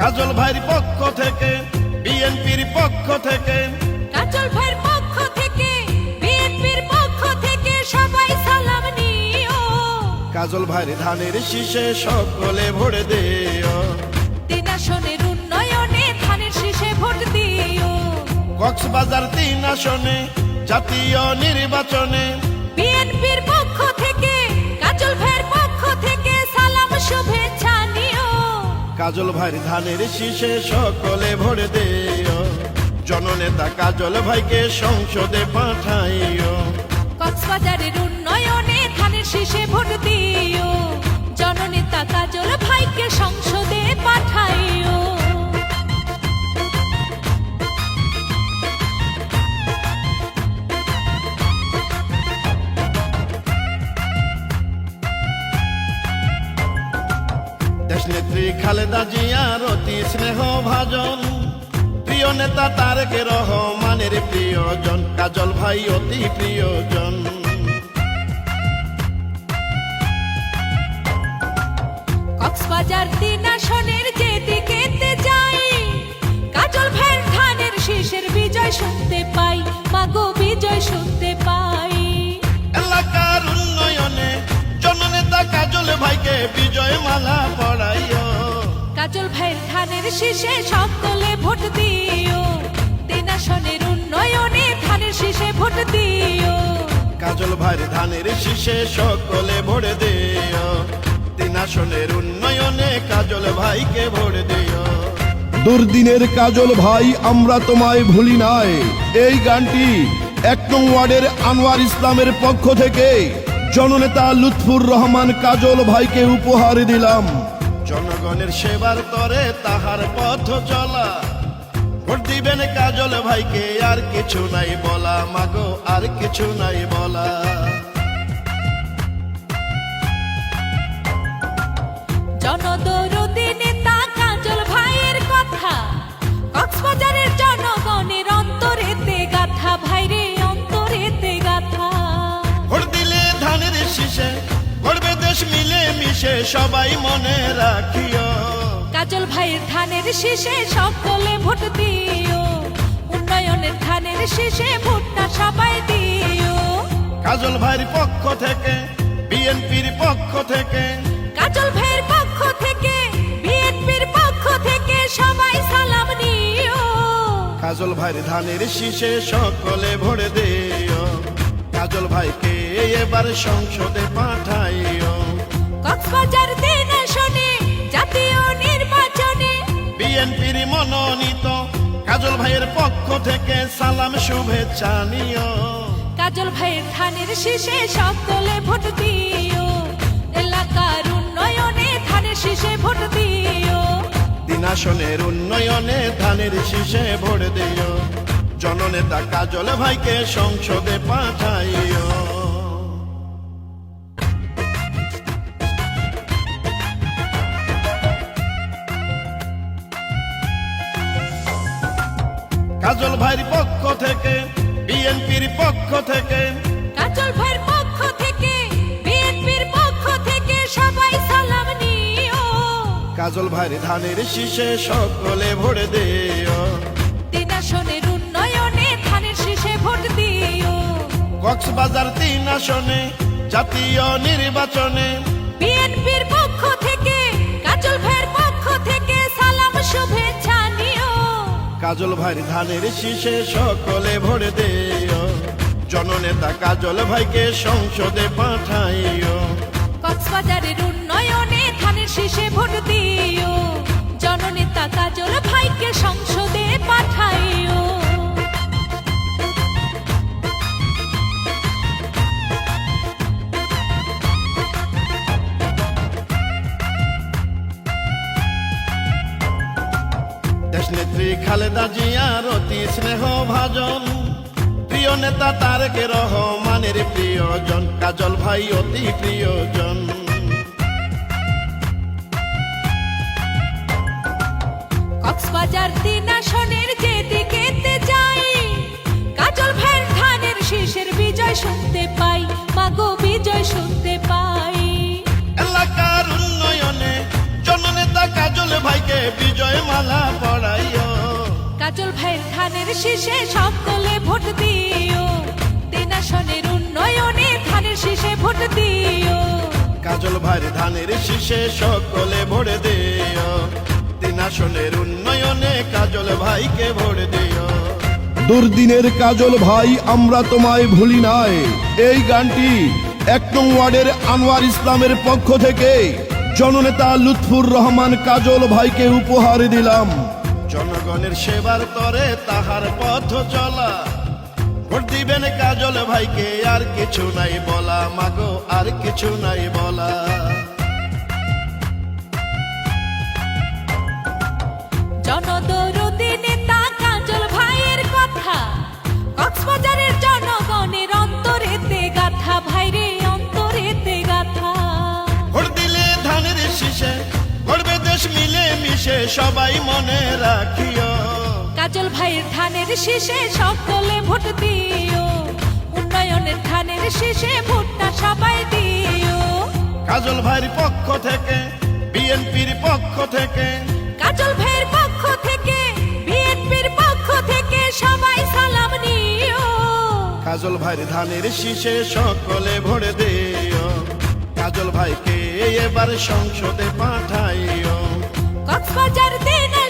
কাজল ভাইয়ের পক্ষ থেকে, বিএনপির পক্ষ থেকে, কাজল ভাইয়ের পক্ষ থেকে, বিএনপির পক্ষ থেকে সবাই সালাম নিও। কাজল ভাইয়ের ধানের শীষে সকলে ভোট দিও। 3 আসনের উন্নয়নে ধানের শীষে ভোট দিও। কক্সবাজার 3 আসনে জাতীয় নির্বাচনে, বিএনপির পক্ষ থেকে, কাজল ভাইয়ের পক্ষ থেকে সালাম শুভেচ্ছা নিও। কাজল ভাইয়ের ধানের শীষে সকলে ভোট দিও। জননেতা কাজল ভাইকে সংসদে পাঠাইও। কক্সবাজারের উন্নয়নে ধানের শীষে ভোট দিও। জননেতা কাজল ভাইকে সংসদে পাঠাইও। দেশনেত্রী খালেদা জিয়ার অতি স্নেহ ভাজন, প্রিয় নেতা তারেক রহমানের প্রিয়জন, কাজল ভাই অতি প্রিয়জন। কক্সবাজার 3 আসনের যেদিকেতে যাই, কাজল ভাইয়ের ধানের শীষের বিজয় শুনতে পাই, মাগো বিজয় শুনতে পাই। এলাকার উন্নয়নে জননেতা কাজল ভাইকে বিজয় মালা পড়াইও। কাজল ভাইয়ের ধানের শীষে সকলে ভোট দিও। 3 আসনের উন্নয়নে ধানের শীষে ভোট দিও। কাজল ভাইয়ের ধানের শীষে সকলে ভোট দিও। 3 আসনের উন্নয়নে কাজল ভাইকে ভোট দিও। দুর্দিনের কাজল ভাই আমরা তোমায় ভুলি নাই। এই গানটি 1 নং ওয়ার্ডের আনোয়ার ইসলামের পক্ষ থেকে জননেতা লুৎফুর রহমান কাজল ভাইকে উপহার দিলাম। জনগণের সেবার তরে তাহার পথ চলা, ভোট দিবেন কাজল ভাইকে, আর কিছু নাই বলা, মাগো আর কিছু নাই বলা। জনদরদি নেতা কাজল ভাইয়ের কথা কক্সবাজারের জনগণের অন্তরেতে গাথা, ভাইরে অন্তরেতে গাথা। ভোট দিলে ধানের শীষে গড়বে দেশ মিলে মিশে, সবাই মনে রাখিও। কাজল ভাইয়ের ধানের শীষে সকলে ভোট দিও। উন্নয়নের ধানের শীষে ভোটটা সবাই দিও। কাজল ভাইয়ের পক্ষ থেকে, বিএনপির পক্ষ থেকে, কাজল ভাইয়ের পক্ষ থেকে, বিএনপির পক্ষ থেকে সবাই সালাম নিও। কাজল ভাইয়ের ধানের শীষে সকলে ভোট দিও। কাজল ভাইকে এবার সংসদে পাঠাইও। কক্সবাজার 3 আসনে জাতীয় নির্বাচনে, বিএনপির মনোনীত কাজল ভাইয়ের পক্ষ থেকে সালাম শুভেচ্ছা নিও। কাজল ভাইয়ের ধানের শীষে সকলে ভোট দিও। এলাকার উন্নয়নে ধানের শীষে ভোট দিও। 3 আসনের উন্নয়নে ধানের শীষে ভোট দিও। জননেতা কাজল ভাইকে সংসদে পাঠাইও। কাজল ভাইয়ের পক্ষ থেকে, বিএনপির পক্ষ থেকে, কাজল ভাইয়ের পক্ষ থেকে, বিএনপির পক্ষ থেকে সবাই সালাম নিও। কাজল ভাইয়ের ধানের শীষে সকলে ভোট দিও। 3 আসনের উন্নয়নে ধানের শীষে ভোট দিও। কক্সবাজার 3 আসনে জাতীয় নির্বাচনে, বিএনপির পক্ষ থেকে, কাজল ভাইয়ের পক্ষ থেকে সালাম শুভেচ্ছা নিও। কাজল ভাইয়ের ধানের শীষে সকলে ভোট দিও। জননেতা কাজল ভাইকে সংসদে পাঠাইও। কক্সবাজারের উন্নয়নে ধানের শীষে ভোট দিও। জননেতা কাজল ভাইকে সংসদে পাঠাইও। দেশনেত্রী খালেদা জিয়ার অতি স্নেহ ভাজন, প্রিয় নেতা তারেক রহমানের প্রিয়জন, কাজল ভাই অতি প্রিয়জন। কক্সবাজার 3 আসনের যেদিকেতে যাই, কাজল ভাইয়ের ধানের শীষের বিজয় শুনতে পাই, মাগো বিজয় শুনতে পাই। এলাকার উন্নয়নে জননেতা কাজল ভাইকে বিজয় মালা পড়াইও। কাজল ভাইয়ের ধানের শীষে সকলে ভোট দিও, 3 আসনের উন্নয়নে ধানের শীষে ভোট দিও। কাজল ভাইয়ের ধানের শীষে সকলে ভোট দিও, 3 আসনের উন্নয়নে কাজল ভাইকে ভোট দিও। দুর্দিনের কাজল ভাই আমরা তোমায় ভুলি নাই, এই গানটি 1 নং ওয়ার্ডের আনোয়ার ইসলামের পক্ষ থেকে জননেতা লুৎফুর রহমান কাজল ভাইকে উপহার দিলাম। জনগণের সেবার তরে তাহার পথ চলা, ভোট দিবেন কাজল ভাইকে, আর কিছু নাই বলা মাগো, আর কিছু নাই বলা। জনদরদি নেতা কাজল ভাইয়ের কথা, কক্সবাজারের জনগণের অন্তরেতে গাথা, ভাইরে অন্তরেতে গাথা। ভোট দিলে ধানের শীষে ভরবে দেশ মিলে মিশে, সবাই মনে রাখিও। কাজল ভাইয়ের ধানের শীষে সকলে ভোট দিও, উন্নয়নের ধানের শীষে ভোটটা সবাই দিও। কাজল ভাইয়ের পক্ষ থেকে, বিএনপির পক্ষ থেকে, কাজল ভাইয়ের পক্ষ থেকে, বিএনপির পক্ষ থেকে সবাই সালাম নিও। কাজল ভাইয়ের ধানের শীষে সকলে ভোট দিও, কাজল ভাইকে এবার সংসদে পাঠাইও। কক্সবাজার দিনে